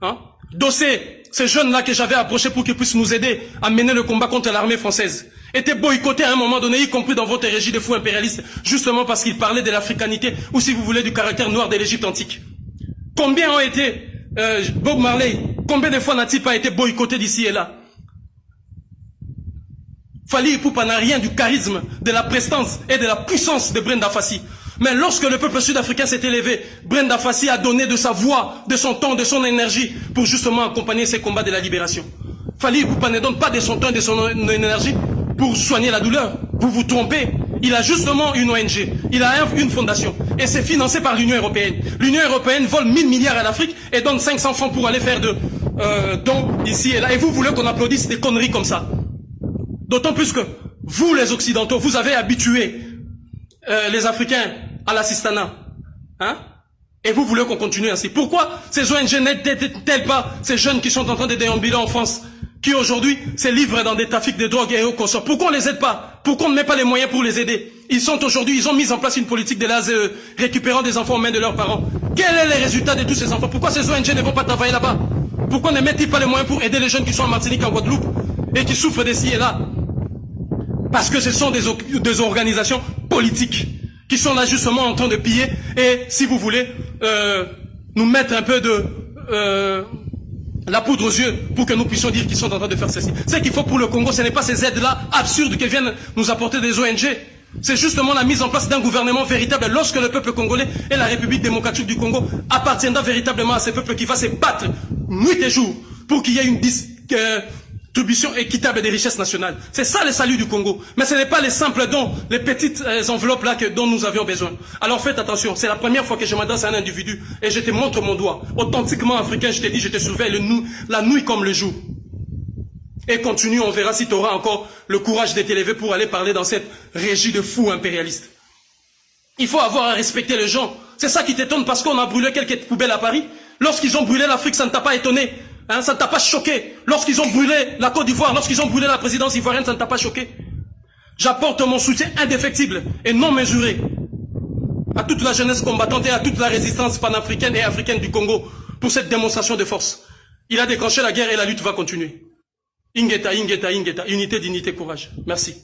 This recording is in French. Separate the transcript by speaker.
Speaker 1: Hein? Dossé, ces jeunes-là que j'avais approchés pour qu'ils puissent nous aider à mener le combat contre l'armée française, étaient boycottés à un moment donné, y compris dans votre régie de fous impérialistes, justement parce qu'ils parlaient de l'africanité, ou si vous voulez, du caractère noir de l'Égypte antique. Combien ont été, Bob Marley, combien de fois n'a-t-il pas été boycotté d'ici et là? Fally Ipupa n'a rien du charisme, de la prestance et de la puissance de Brenda Fassie. Mais lorsque le peuple sud-africain s'est élevé, Brenda Fassie a donné de sa voix, de son temps, de son énergie pour justement accompagner ces combats de la libération. Fally Ipupa ne donne pas de son temps et de son énergie pour soigner la douleur. Vous vous trompez. Il a justement une ONG, il a une fondation et c'est financé par l'Union européenne. L'Union européenne vole 1000 milliards à l'Afrique et donne 500 francs pour aller faire de dons ici et là. Et vous voulez qu'on applaudisse des conneries comme ça? D'autant plus que vous, les Occidentaux, vous avez habitué les Africains à l'assistanat. Hein? Et vous voulez qu'on continue ainsi. Pourquoi ces ONG n'aident-elles pas ces jeunes qui sont en train de déambuler en France, qui aujourd'hui se livrent dans des trafics de drogue et au consort? Pourquoi on ne les aide pas? Pourquoi on ne met pas les moyens pour les aider? Ils ont mis en place une politique de l'ASE, récupérant des enfants aux mains de leurs parents. Quel est le résultat de tous ces enfants? Pourquoi ces ONG ne vont pas travailler là-bas? Pourquoi ne mettent-ils pas les moyens pour aider les jeunes qui sont en Martinique, en Guadeloupe, et qui souffrent d'ici et là? Parce que ce sont des organisations politiques qui sont là justement en train de piller et, si vous voulez, nous mettre un peu de la poudre aux yeux pour que nous puissions dire qu'ils sont en train de faire ceci. Ce qu'il faut pour le Congo, ce n'est pas ces aides-là absurdes que viennent nous apporter des ONG. C'est justement la mise en place d'un gouvernement véritable lorsque le peuple congolais et la République démocratique du Congo appartiendra véritablement à ces peuples qui va se battre nuit et jour pour qu'il y ait une distribution équitable des richesses nationales. C'est ça le salut du Congo. Mais ce n'est pas les simples dons, les petites enveloppes là dont nous avions besoin. Alors faites attention, c'est la première fois que je m'adresse à un individu et je te montre mon doigt. Authentiquement africain, je te dis, je te surveille la nuit comme le jour. Et continue, on verra si tu auras encore le courage de t'élever pour aller parler dans cette régie de fous impérialistes. Il faut avoir à respecter les gens. C'est ça qui t'étonne parce qu'on a brûlé quelques poubelles à Paris. Lorsqu'ils ont brûlé l'Afrique, ça ne t'a pas étonné. Hein, ça ne t'a pas choqué. Lorsqu'ils ont brûlé la Côte d'Ivoire, lorsqu'ils ont brûlé la présidence ivoirienne, ça ne t'a pas choqué. J'apporte mon soutien indéfectible et non mesuré à toute la jeunesse combattante et à toute la résistance panafricaine et africaine du Congo pour cette démonstration de force. Il a déclenché la guerre et la lutte va continuer. Ingeta, Ingeta, Ingeta, unité, dignité, courage. Merci.